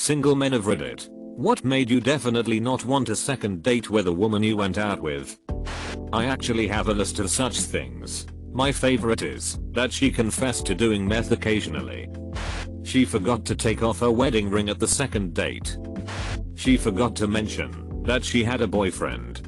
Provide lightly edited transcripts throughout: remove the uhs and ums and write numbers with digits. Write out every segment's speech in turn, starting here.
single men of Reddit. What made you definitely not want a second date with a woman you went out with? I actually have a list of such things. My favorite is that she confessed to doing meth occasionally. She forgot to take off her wedding ring at the second date. She forgot to mention that she had a boyfriend.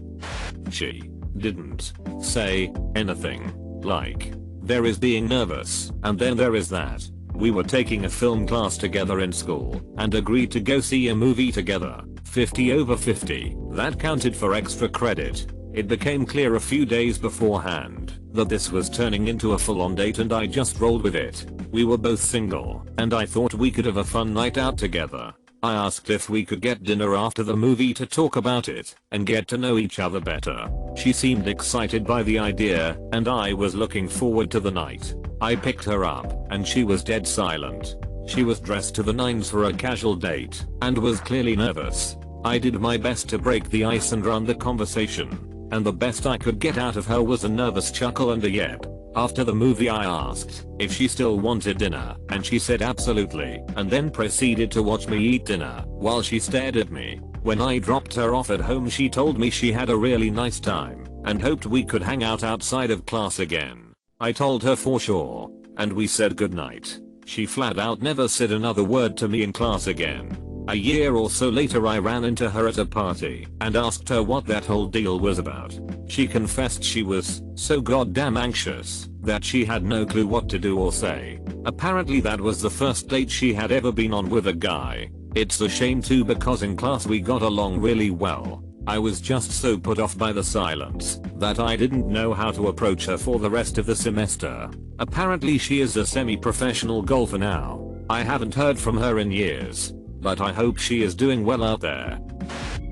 She didn't say anything like, there is being nervous, and then there is that. We were taking a film class together in school and agreed to go see a movie together. 50 over 50. That counted for extra credit. It became clear a few days beforehand that this was turning into a full-on date and I just rolled with it. We were both single and I thought we could have a fun night out together. I asked if we could get dinner after the movie to talk about it and get to know each other better. She seemed excited by the idea and I was looking forward to the night. I picked her up and she was dead silent. She was dressed to the nines for a casual date and was clearly nervous. I did my best to break the ice and run the conversation, and the best I could get out of her was a nervous chuckle and a yep. After the movie I asked if she still wanted dinner and she said absolutely, and then proceeded to watch me eat dinner while she stared at me. When I dropped her off at home she told me she had a really nice time and hoped we could hang out outside of class again. I told her for sure, and we said goodnight. She flat out never said another word to me in class again. A year or so later I ran into her at a party and asked her what that whole deal was about. She confessed she was so goddamn anxious that she had no clue what to do or say. Apparently that was the first date she had ever been on with a guy. It's a shame too because in class we got along really well. I was just so put off by the silence that I didn't know how to approach her for the rest of the semester. Apparently she is a semi-professional golfer now. I haven't heard from her in years, but I hope she is doing well out there.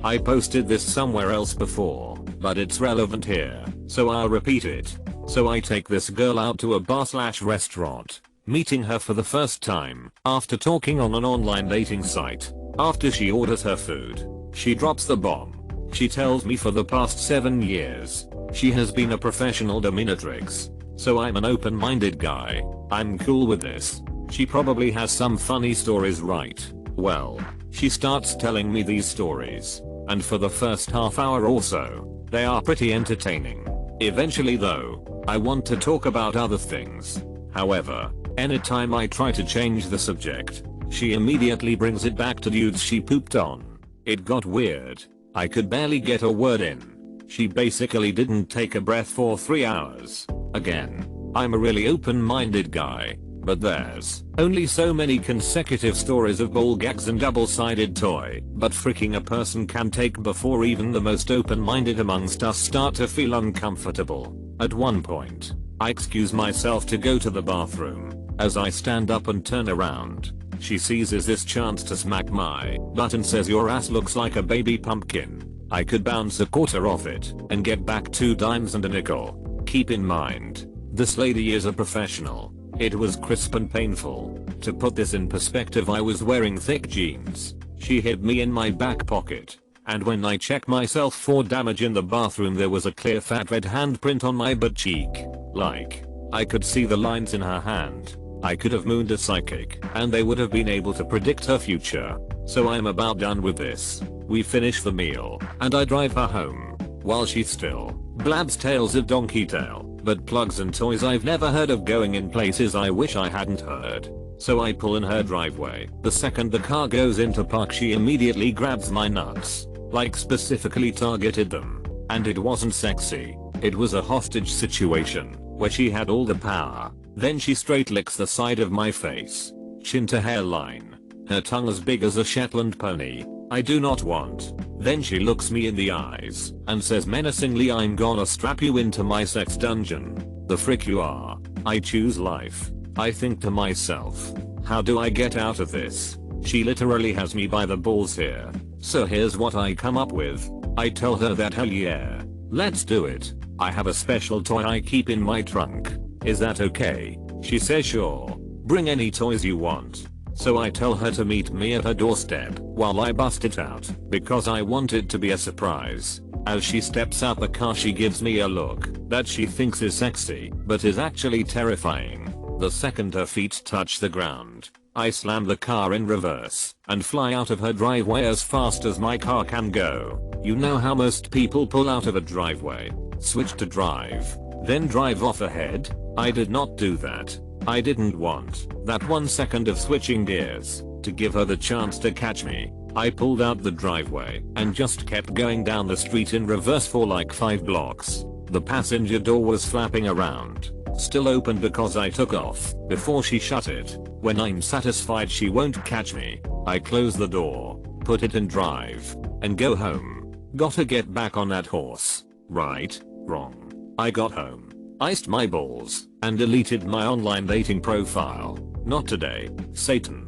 I posted this somewhere else before, but it's relevant here, so I'll repeat it. So I take this girl out to a bar/restaurant, meeting her for the first time after talking on an online dating site. After she orders her food, she drops the bomb. She tells me for the past 7 years, she has been a professional dominatrix. So I'm an open-minded guy. I'm cool with this. She probably has some funny stories, right? Well, she starts telling me these stories, and for the first half hour or so, they are pretty entertaining. Eventually though, I want to talk about other things. However, anytime I try to change the subject, she immediately brings it back to dudes she pooped on. It got weird. I could barely get a word in. She basically didn't take a breath for 3 hours. Again, I'm a really open-minded guy, but there's only so many consecutive stories of ball gags and double-sided toy but freaking a person can take before even the most open-minded amongst us start to feel uncomfortable. At one point, I excuse myself to go to the bathroom. As I stand up and turn around, she seizes this chance to smack my butt and says, "Your ass looks like a baby pumpkin." I could bounce a quarter off it and get back 2 dimes and a nickel. Keep in mind, this lady is a professional. It was crisp and painful. To put this in perspective, I was wearing thick jeans. She hid me in my back pocket, and when I checked myself for damage in the bathroom there was a clear fat red handprint on my butt cheek. Like, I could see the lines in her hand. I could have mooned a psychic and they would have been able to predict her future. So I'm about done with this. We finish the meal and I drive her home while she still blabs tales of donkey tail, but plugs and toys I've never heard of going in places I wish I hadn't heard. So I pull in her driveway. The second the car goes into park she immediately grabs my nuts, like specifically targeted them. And it wasn't sexy. It was a hostage situation where she had all the power. Then she straight licks the side of my face, chin to hairline, her tongue as big as a Shetland pony. I do not want. Then she looks me in the eyes and says menacingly, "I'm gonna strap you into my sex dungeon." The frick you are. I choose life. I think to myself, how do I get out of this? She literally has me by the balls here. So here's what I come up with. I tell her that hell yeah, let's do it. I have a special toy I keep in my trunk. Is that okay? She says sure. Bring any toys you want. So I tell her to meet me at her doorstep while I bust it out because I want it to be a surprise. As she steps out the car she gives me a look that she thinks is sexy but is actually terrifying. The second her feet touch the ground, I slam the car in reverse and fly out of her driveway as fast as my car can go. You know how most people pull out of a driveway, switch to drive, then drive off ahead? I did not do that. I didn't want that 1 second of switching gears to give her the chance to catch me. I pulled out the driveway and just kept going down the street in reverse for like 5 blocks. The passenger door was flapping around, still open because I took off before she shut it. When I'm satisfied she won't catch me, I close the door, put it in drive, and go home. Gotta get back on that horse. Right? Wrong. I got home, iced my balls, and deleted my online dating profile. Not today, Satan.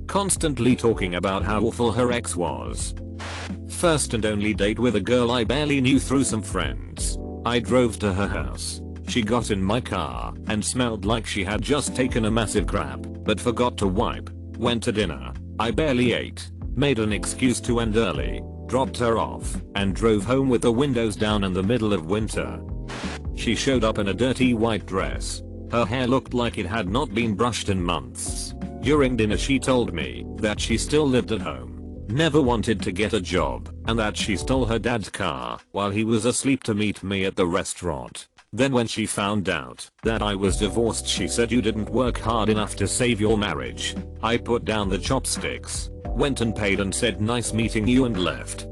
Constantly talking about how awful her ex was. First and only date with a girl I barely knew through some friends. I drove to her house. She got in my car and smelled like she had just taken a massive crap, but forgot to wipe. Went to dinner. I barely ate. Made an excuse to end early. Dropped her off and drove home with the windows down in the middle of winter. She showed up in a dirty white dress. Her hair looked like it had not been brushed in months. During dinner she told me that she still lived at home, never wanted to get a job, and that she stole her dad's car while he was asleep to meet me at the restaurant. Then when she found out that I was divorced she said, "You didn't work hard enough to save your marriage." I put down the chopsticks, went and paid and said nice meeting you and left.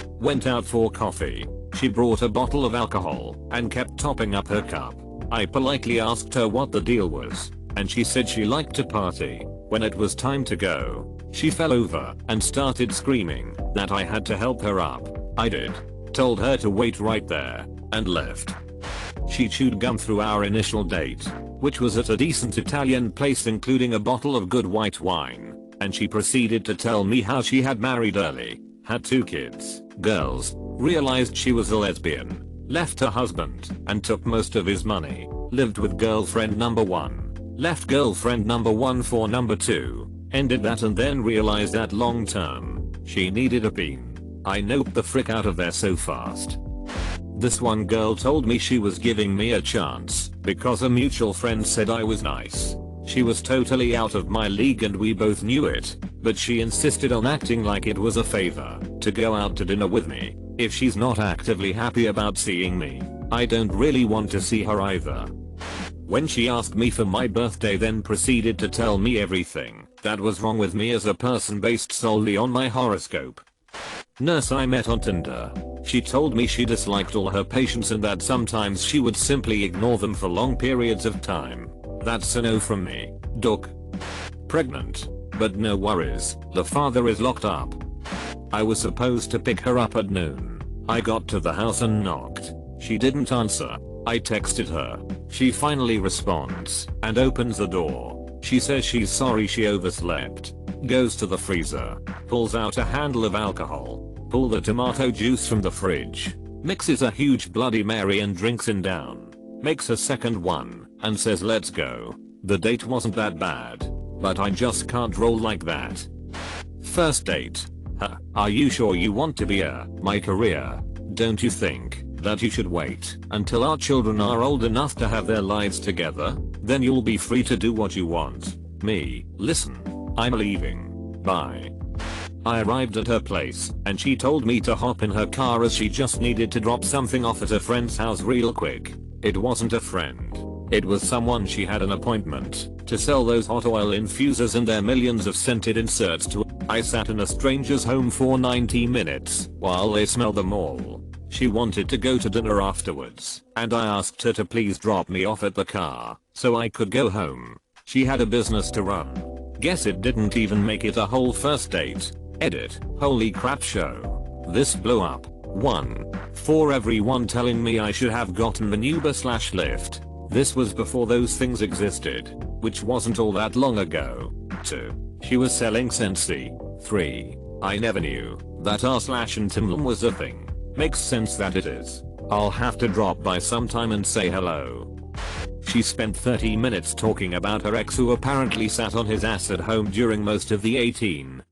Went out for coffee. She brought a bottle of alcohol and kept topping up her cup. I politely asked her what the deal was, and she said she liked to party. When it was time to go, she fell over and started screaming that I had to help her up. I did. Told her to wait right there, and left. She chewed gum through our initial date, which was at a decent Italian place including a bottle of good white wine, and she proceeded to tell me how she had married early, had 2 kids, girls, realized she was a lesbian, left her husband and took most of his money, lived with girlfriend number 1. Left girlfriend number 1 for number 2, ended that and then realized that long term, she needed a peen. I noped the frick out of there so fast. This one girl told me she was giving me a chance because a mutual friend said I was nice. She was totally out of my league and we both knew it, but she insisted on acting like it was a favor to go out to dinner with me. If she's not actively happy about seeing me, I don't really want to see her either. When she asked me for my birthday then proceeded to tell me everything that was wrong with me as a person based solely on my horoscope. Nurse I met on Tinder. She told me she disliked all her patients and that sometimes she would simply ignore them for long periods of time. That's a no from me. Duck. Pregnant. But no worries, the father is locked up. I was supposed to pick her up at noon. I got to the house and knocked. She didn't answer. I texted her. She finally responds and opens the door. She says she's sorry she overslept. Goes to the freezer. Pulls out a handle of alcohol. Pull the tomato juice from the fridge. Mixes a huge Bloody Mary and drinks it down. Makes a second one and says let's go. The date wasn't that bad, but I just can't roll like that. First date. Huh, are you sure you want to be my career? Don't you think that you should wait until our children are old enough to have their lives together? Then you'll be free to do what you want. Me, listen, I'm leaving. Bye. I arrived at her place and she told me to hop in her car as she just needed to drop something off at a friend's house real quick. It wasn't a friend. It was someone she had an appointment to sell those hot oil infusers and their millions of scented inserts to. I sat in a stranger's home for 90 minutes while they smelled them all. She wanted to go to dinner afterwards, and I asked her to please drop me off at the car so I could go home. She had a business to run. Guess it didn't even make it a whole first date. Edit. Holy crap show. This blew up. 1. For everyone telling me I should have gotten the Uber/Lyft. This was before those things existed, which wasn't all that long ago. 2. She was selling Scentsy. 3. I never knew that r/and was a thing. Makes sense that it is. I'll have to drop by sometime and say hello. She spent 30 minutes talking about her ex who apparently sat on his ass at home during most of the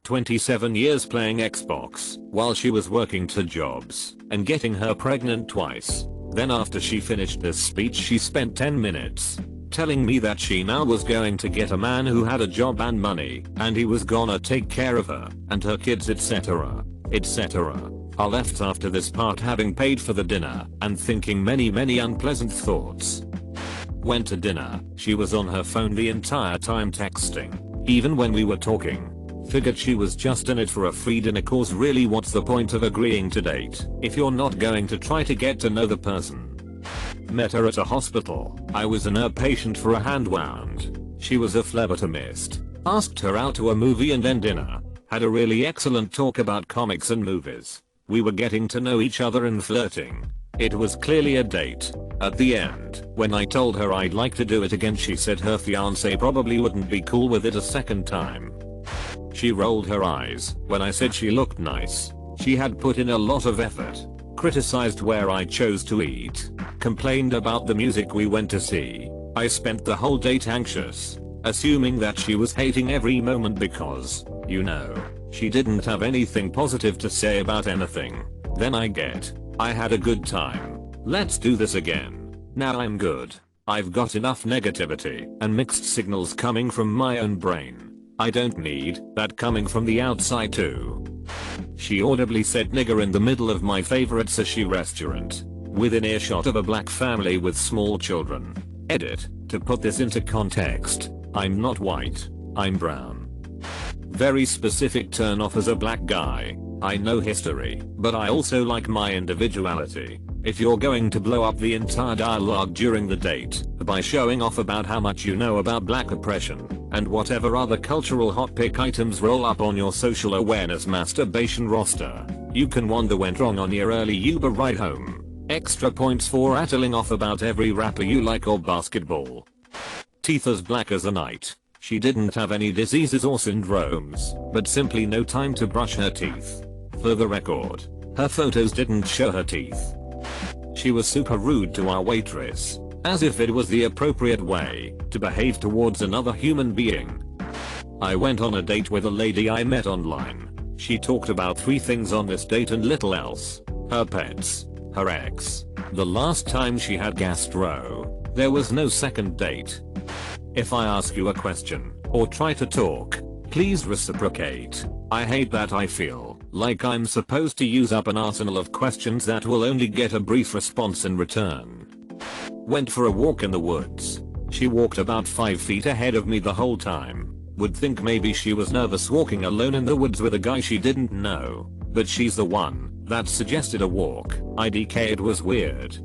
27 years playing Xbox while she was working 2 jobs and getting her pregnant twice. Then after she finished this speech she spent 10 minutes telling me that she now was going to get a man who had a job and money, and he was gonna take care of her and her kids, etc. etc. I left after this part having paid for the dinner and thinking many unpleasant thoughts. Went to dinner, she was on her phone the entire time texting, even when we were talking. Figured she was just in it for a free dinner, cause really what's the point of agreeing to date if you're not going to try to get to know the person. Met her at a hospital. I was an ER patient for a hand wound. She was a phlebotomist. Asked her out to a movie and then dinner. Had a really excellent talk about comics and movies. We were getting to know each other and flirting. It was clearly a date. At the end, when I told her I'd like to do it again, she said her fiance probably wouldn't be cool with it a second time. She rolled her eyes when I said she looked nice. She had put in a lot of effort. Criticized where I chose to eat. Complained about the music we went to see. I spent the whole date anxious, assuming that she was hating every moment because, you know, she didn't have anything positive to say about anything. Then I had a good time. Let's do this again. Now I'm good. I've got enough negativity and mixed signals coming from my own brain. I don't need that coming from the outside too. She audibly said nigger in the middle of my favorite sushi restaurant, within earshot of a black family with small children. Edit, to put this into context, I'm not white, I'm brown. Very specific turn off as a black guy. I know history, but I also like my individuality. If you're going to blow up the entire dialogue during the date by showing off about how much you know about black oppression and whatever other cultural hot pick items roll up on your social awareness masturbation roster, you can wonder went wrong on your early Uber ride home. Extra points for rattling off about every rapper you like or basketball. Teeth as black as a night. She didn't have any diseases or syndromes, but simply no time to brush her teeth. For the record, her photos didn't show her teeth. She was super rude to our waitress, as if it was the appropriate way to behave towards another human being. I went on a date with a lady I met online. She talked about 3 things on this date and little else. Her pets, her ex, the last time she had gastro. There was no second date. If I ask you a question or try to talk, please reciprocate. I hate that I feel like I'm supposed to use up an arsenal of questions that will only get a brief response in return. Went for a walk in the woods. She walked about 5 feet ahead of me the whole time. Would think maybe she was nervous walking alone in the woods with a guy she didn't know, but she's the one that suggested a walk. IDK, it was weird.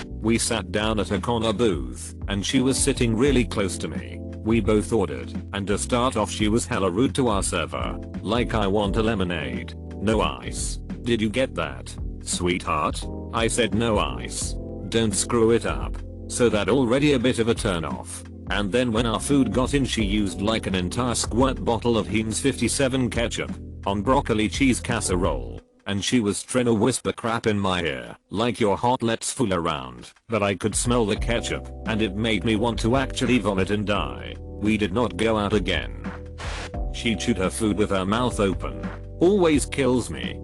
We sat down at a corner booth, and she was sitting really close to me. We both ordered, and to start off she was hella rude to our server. Like, I want a lemonade. No ice. Did you get that, sweetheart? I said no ice. Don't screw it up. So that already a bit of a turn off. And then when our food got in, she used like an entire squirt bottle of Heinz 57 ketchup on broccoli cheese casserole. And she was trying to whisper crap in my ear, like you're hot, let's fool around. But I could smell the ketchup, and it made me want to actually vomit and die. We did not go out again. She chewed her food with her mouth open. Always kills me.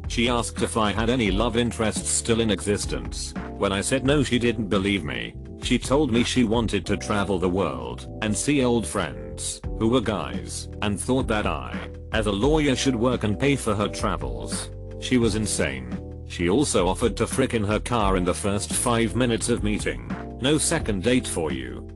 She asked if I had any love interests still in existence. When I said no, she didn't believe me. She told me she wanted to travel the world and see old friends who were guys, and thought that I, as a lawyer, should work and pay for her travels. She was insane. She also offered to frick in her car in the first 5 minutes of meeting. No second date for you.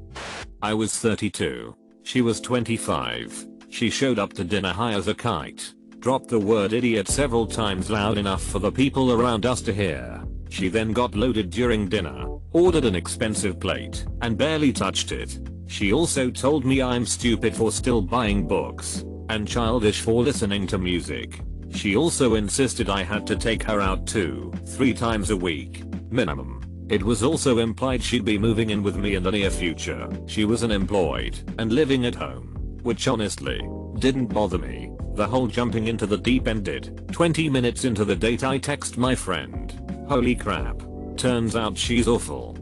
I was 32. She was 25. She showed up to dinner high as a kite. Dropped the word idiot several times loud enough for the people around us to hear. She then got loaded during dinner, ordered an expensive plate, and barely touched it. She also told me I'm stupid for still buying books, and childish for listening to music. She also insisted I had to take her out 2-3 times a week, minimum. It was also implied she'd be moving in with me in the near future. She was unemployed and living at home, which honestly didn't bother me. The whole jumping into the deep end did. 20 minutes into the date, I text my friend. Holy crap. Turns out she's awful.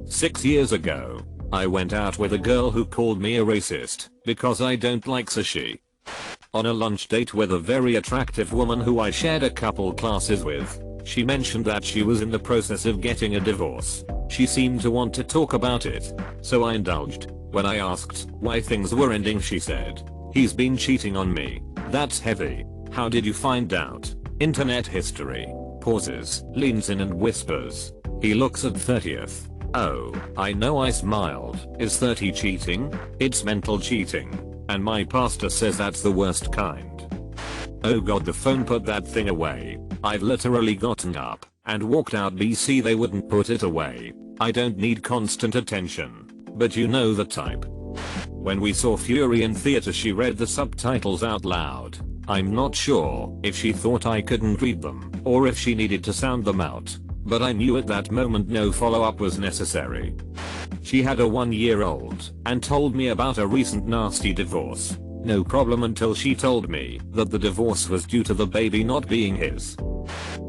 6 years ago, I went out with a girl who called me a racist because I don't like sushi. On a lunch date with a very attractive woman who I shared a couple classes with, she mentioned that she was in the process of getting a divorce. She seemed to want to talk about it, so I indulged. When I asked why things were ending, she said, "He's been cheating on me." That's heavy. How did you find out? Internet history. Pauses, leans in and whispers. He looks at 30th. Oh, I know, I smiled. Is 30 cheating? It's mental cheating. And my pastor says that's the worst kind. Oh god, the phone, put that thing away. I've literally gotten up and walked out BC, they wouldn't put it away. I don't need constant attention. But you know the type. When we saw Fury in theater, she read the subtitles out loud. I'm not sure if she thought I couldn't read them or if she needed to sound them out. But I knew at that moment no follow-up was necessary. She had a 1-year-old and told me about a recent nasty divorce. No problem until she told me that the divorce was due to the baby not being his.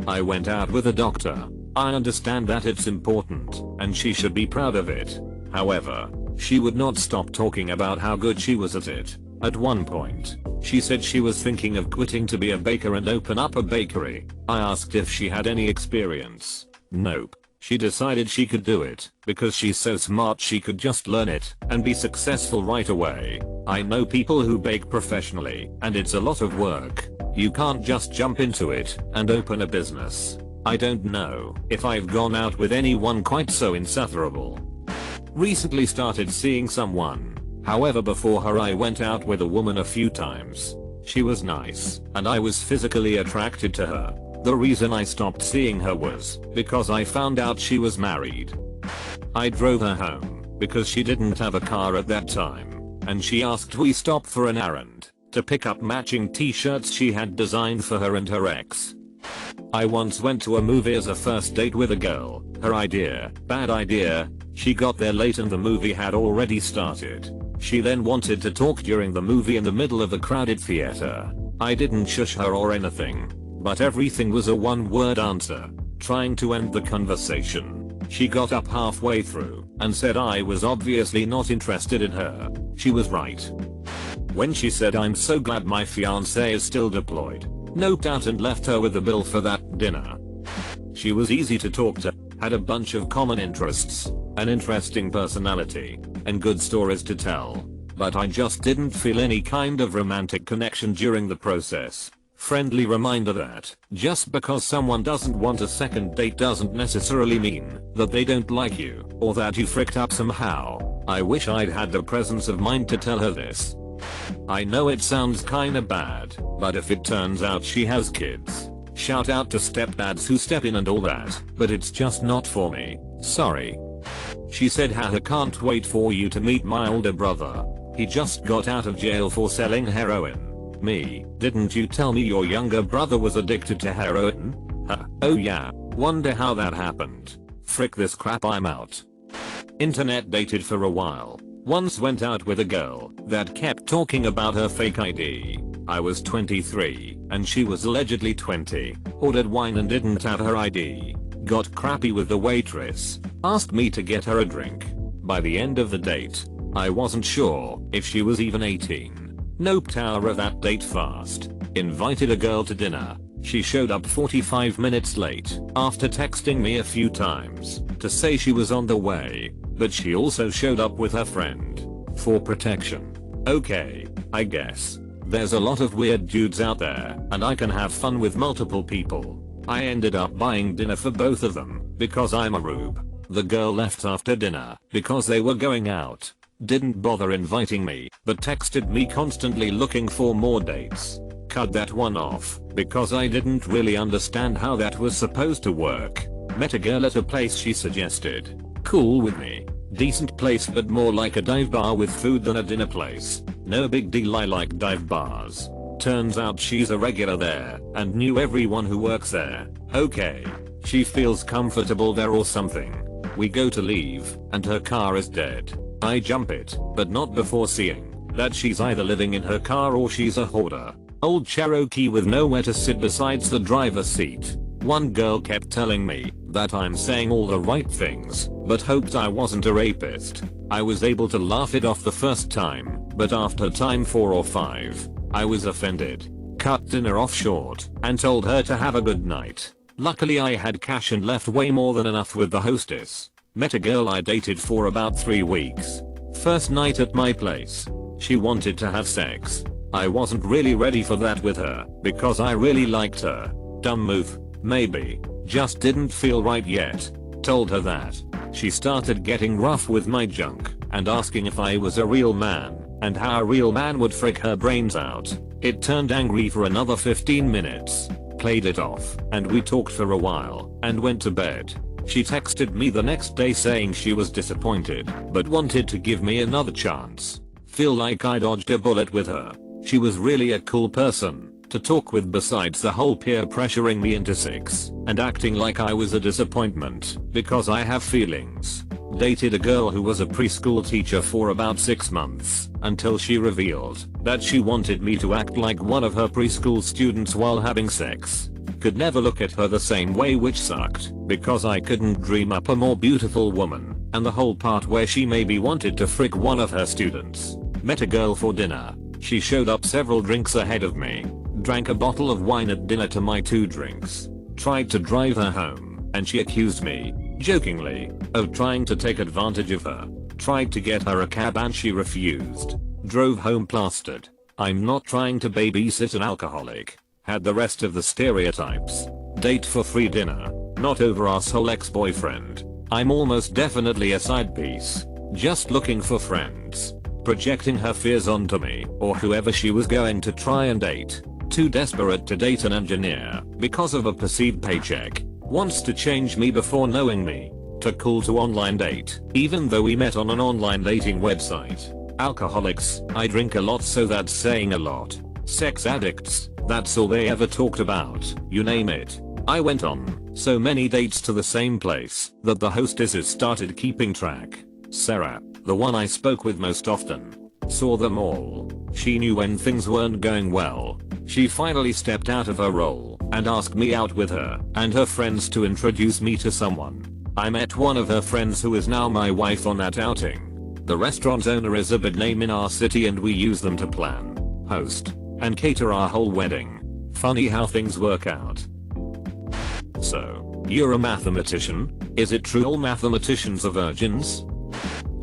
I went out with a doctor. I understand that it's important and she should be proud of it. However, she would not stop talking about how good she was at it. At one point, she said she was thinking of quitting to be a baker and open up a bakery. I asked if she had any experience. Nope. She decided she could do it because she's so smart she could just learn it and be successful right away. I know people who bake professionally and it's a lot of work. You can't just jump into it and open a business. I don't know if I've gone out with anyone quite so insufferable. Recently started seeing someone. However, before her I went out with a woman a few times. She was nice and I was physically attracted to her. The reason I stopped seeing her was because I found out she was married. I drove her home because she didn't have a car at that time, and she asked we stop for an errand to pick up matching t-shirts she had designed for her and her ex. I once went to a movie as a first date with a girl. Her idea, bad idea. She got there late and the movie had already started. She then wanted to talk during the movie in the middle of a crowded theater. I didn't shush her or anything, but everything was a one-word answer, trying to end the conversation. She got up halfway through and said I was obviously not interested in her. She was right. When she said I'm so glad my fiance is still deployed, noped out and left her with the bill for that dinner. She was easy to talk to, had a bunch of common interests, an interesting personality, and good stories to tell. But I just didn't feel any kind of romantic connection during the process. Friendly reminder that just because someone doesn't want a second date doesn't necessarily mean that they don't like you or that you fricked up somehow. I wish I'd had the presence of mind to tell her this. I know it sounds kinda bad, but if it turns out she has kids, shout out to stepdads who step in and all that, but it's just not for me. Sorry. She said, haha, can't wait for you to meet my older brother. He just got out of jail for selling heroin. Me, didn't you tell me your younger brother was addicted to heroin? Huh, oh yeah, wonder how that happened. Frick this crap, I'm out. Internet dated for a while. Once went out with a girl that kept talking about her fake ID. I was 23 and she was allegedly 20. Ordered wine and didn't have her ID. Got crappy with the waitress. Asked me to get her a drink. By the end of the date, I wasn't sure if she was even 18. Noped out of that date fast. Invited a girl to dinner. She showed up 45 minutes late after texting me a few times to say she was on the way, but she also showed up with her friend for protection. Okay, I guess. There's a lot of weird dudes out there and I can have fun with multiple people. I ended up buying dinner for both of them because I'm a rube. The girl left after dinner because they were going out. Didn't bother inviting me, but texted me constantly looking for more dates. Cut that one off because I didn't really understand how that was supposed to work. Met a girl at a place she suggested. Cool with me. Decent place but more like a dive bar with food than a dinner place. No big deal, I like dive bars. Turns out she's a regular there and knew everyone who works there. Okay. She feels comfortable there or something. We go to leave and her car is dead. I jump it, but not before seeing that she's either living in her car or she's a hoarder. Old Cherokee with nowhere to sit besides the driver's seat. One girl kept telling me that I'm saying all the right things, but hoped I wasn't a rapist. I was able to laugh it off the first time, but after time 4 or 5, I was offended. Cut dinner off short and told her to have a good night. Luckily I had cash and left way more than enough with the hostess. Met a girl I dated for about 3 weeks. First night at my place. She wanted to have sex. I wasn't really ready for that with her because I really liked her. Dumb move, maybe. Just didn't feel right yet. Told her that. She started getting rough with my junk and asking if I was a real man and how a real man would frick her brains out. It turned angry for another 15 minutes. Played it off and we talked for a while and went to bed. She texted me the next day saying she was disappointed but wanted to give me another chance. Feel like I dodged a bullet with her. She was really a cool person to talk with besides the whole peer pressuring me into sex and acting like I was a disappointment because I have feelings. Dated a girl who was a preschool teacher for about 6 months until she revealed that she wanted me to act like one of her preschool students while having sex. Could never look at her the same way, which sucked because I couldn't dream up a more beautiful woman, and the whole part where she maybe wanted to frick one of her students. Met a girl for dinner. She showed up several drinks ahead of me. Drank a bottle of wine at dinner to my 2 drinks. Tried to drive her home and she accused me, jokingly, of trying to take advantage of her. Tried to get her a cab and she refused. Drove home plastered. I'm not trying to babysit an alcoholic. Had the rest of the stereotypes. Date for free dinner. Not over asshole ex-boyfriend. I'm almost definitely a side piece. Just looking for friends. Projecting her fears onto me or whoever she was going to try and date. Too desperate to date an engineer because of a perceived paycheck. Wants to change me before knowing me. Too cool to online date even though we met on an online dating website. Alcoholics, I drink a lot so that's saying a lot. Sex addicts, that's all they ever talked about, you name it. I went on so many dates to the same place that the hostesses started keeping track. Sarah, the one I spoke with most often, saw them all. She knew when things weren't going well. She finally stepped out of her role and asked me out with her and her friends to introduce me to someone. I met one of her friends who is now my wife on that outing. The restaurant owner is a big name in our city and we use them to plan, host, and cater our whole wedding. Funny how things work out. So, you're a mathematician? Is it true all mathematicians are virgins?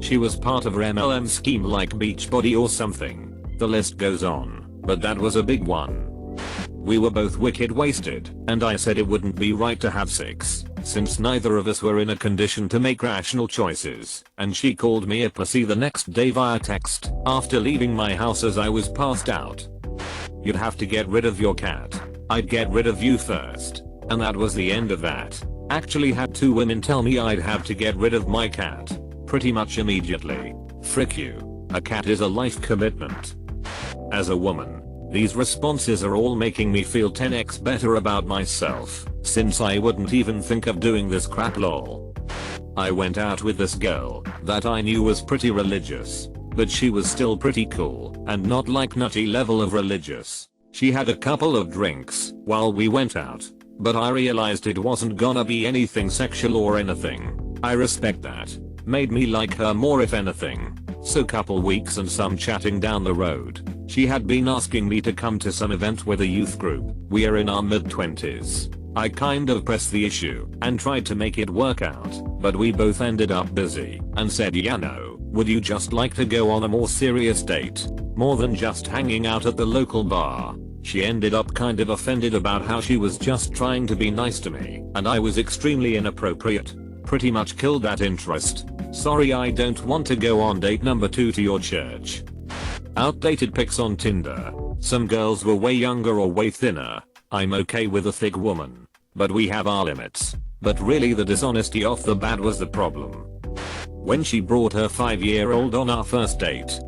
She was part of her MLM scheme like Beachbody or something. The list goes on, but that was a big one. We were both wicked wasted, and I said it wouldn't be right to have sex, since neither of us were in a condition to make rational choices, and she called me a pussy the next day via text after leaving my house as I was passed out. You'd have to get rid of your cat. I'd get rid of you first. And that was the end of that. Actually had 2 women tell me I'd have to get rid of my cat. Pretty much immediately. Frick you. A cat is a life commitment. As a woman, these responses are all making me feel 10x better about myself, since I wouldn't even think of doing this crap lol. I went out with this girl that I knew was pretty religious, but she was still pretty cool and not like nutty level of religious. She had a couple of drinks while we went out, but I realized it wasn't gonna be anything sexual or anything. I respect that. Made me like her more if anything. So couple weeks and some chatting down the road. She had been asking me to come to some event with a youth group. We are in our mid-20s. I kind of pressed the issue and tried to make it work out, but we both ended up busy and said yeah no. Would you just like to go on a more serious date? More than just hanging out at the local bar. She ended up kind of offended about how she was just trying to be nice to me and I was extremely inappropriate. Pretty much killed that interest. Sorry, I don't want to go on date number 2 to your church. Outdated pics on Tinder. Some girls were way younger or way thinner. I'm okay with a thick woman, but we have our limits. But really the dishonesty off the bat was the problem. When she brought her 5-year-old on our first date.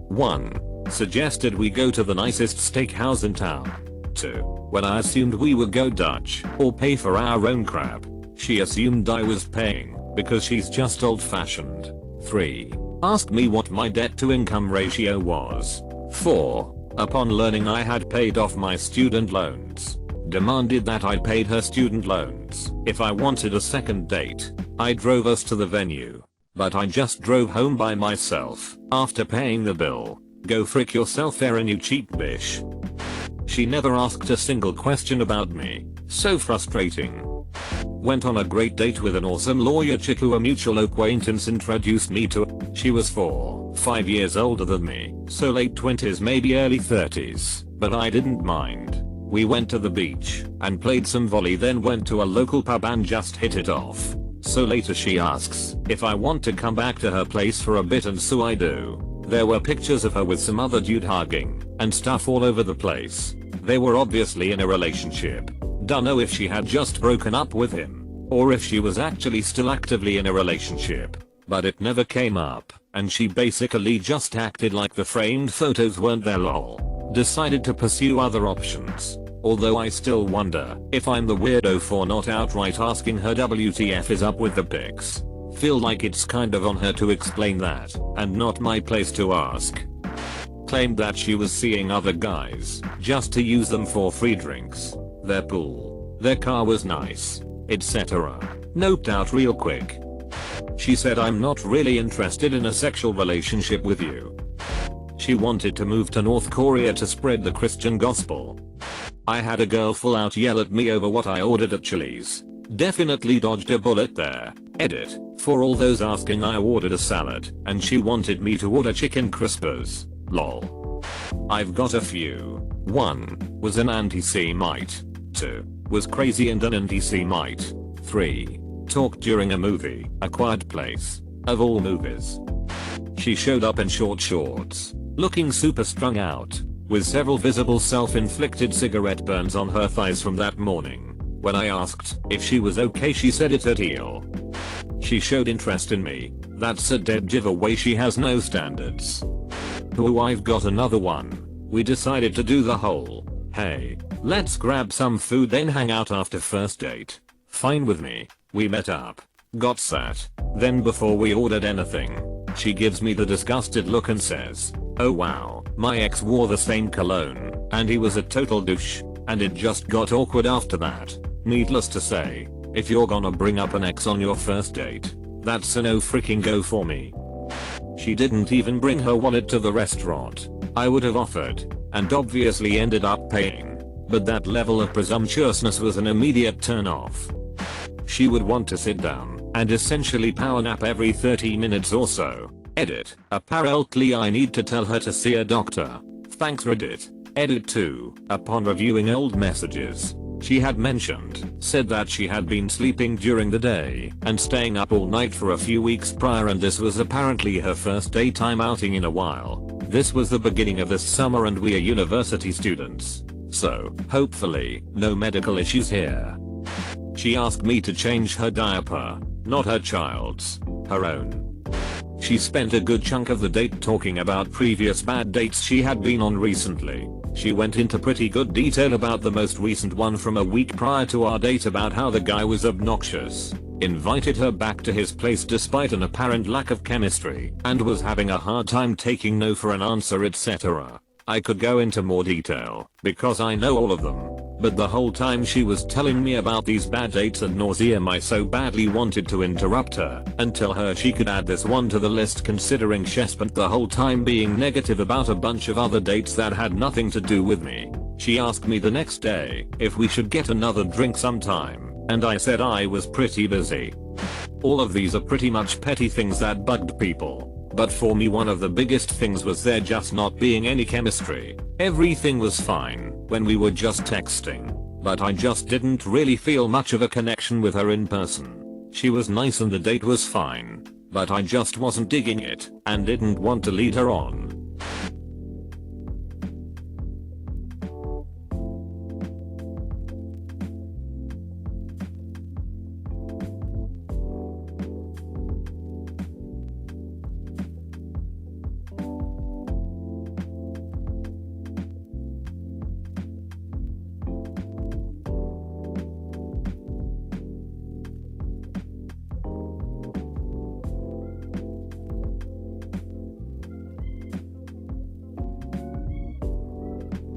1. Suggested we go to the nicest steakhouse in town. 2. When I assumed we would go Dutch or pay for our own crap, she assumed I was paying because she's just old-fashioned. 3. Asked me what my debt-to-income ratio was. 4. Upon learning I had paid off my student loans, demanded that I paid her student loans if I wanted a second date. I drove us to the venue, but I just drove home by myself after paying the bill. Go frick yourself, Erin, you cheap bitch. She never asked a single question about me. So frustrating. Went on a great date with an awesome lawyer chick who a mutual acquaintance introduced me to. She was 5 years older than me, so late 20s maybe early 30s, but I didn't mind. We went to the beach and played some volley, then went to a local pub and just hit it off. So later she asks if I want to come back to her place for a bit, and so I do. There were pictures of her with some other dude hugging and stuff all over the place. They were obviously in a relationship. Dunno if she had just broken up with him or if she was actually still actively in a relationship, but it never came up and she basically just acted like the framed photos weren't there lol. Decided to pursue other options. Although I still wonder if I'm the weirdo for not outright asking her WTF is up with the pics. Feel like it's kind of on her to explain that and not my place to ask. Claimed that she was seeing other guys just to use them for free drinks, their pool, their car was nice, etc. Noped out real quick. She said I'm not really interested in a sexual relationship with you. She wanted to move to North Korea to spread the Christian gospel. I had a girl full out yell at me over what I ordered at Chili's. Definitely dodged a bullet there. Edit. For all those asking, I ordered a salad and she wanted me to order chicken crispers. Lol. I've got a few. 1. Was an anti-Semite. 2. Was crazy and an anti-Semite. 3. Talked during a movie, A Quiet Place. Of all movies. She showed up in short shorts, looking super strung out, with several visible self-inflicted cigarette burns on her thighs from that morning. When I asked if she was okay, she said it's a deal. She showed interest in me. That's a dead giveaway, she has no standards. Ooh, I've got another one. We decided to do the whole, hey, let's grab some food then hang out after first date. Fine with me. We met up, got sat, then before we ordered anything, she gives me the disgusted look and says, oh wow, my ex wore the same cologne, and he was a total douche, and it just got awkward after that. Needless to say, if you're gonna bring up an ex on your first date, that's a no freaking go for me. She didn't even bring her wallet to the restaurant. I would have offered, and obviously ended up paying, but that level of presumptuousness was an immediate turn off. She would want to sit down and essentially power nap every 30 minutes or so. Edit. Apparently I need to tell her to see a doctor. Thanks Reddit. Edit 2. Upon reviewing old messages, she had said that she had been sleeping during the day and staying up all night for a few weeks prior, and this was apparently her first daytime outing in a while. This was the beginning of this summer and we are university students, so hopefully no medical issues here. She asked me to change her diaper, not her child's, her own. She spent a good chunk of the date talking about previous bad dates she had been on recently. She went into pretty good detail about the most recent one from a week prior to our date, about how the guy was obnoxious, invited her back to his place despite an apparent lack of chemistry, and was having a hard time taking no for an answer, etc. I could go into more detail, because I know all of them, but the whole time she was telling me about these bad dates and nauseam, I so badly wanted to interrupt her and tell her she could add this one to the list, considering she spent the whole time being negative about a bunch of other dates that had nothing to do with me. She asked me the next day if we should get another drink sometime, and I said I was pretty busy. All of these are pretty much petty things that bugged people. But for me, one of the biggest things was there just not being any chemistry. Everything was fine when we were just texting, but I just didn't really feel much of a connection with her in person. She was nice and the date was fine, but I just wasn't digging it and didn't want to lead her on.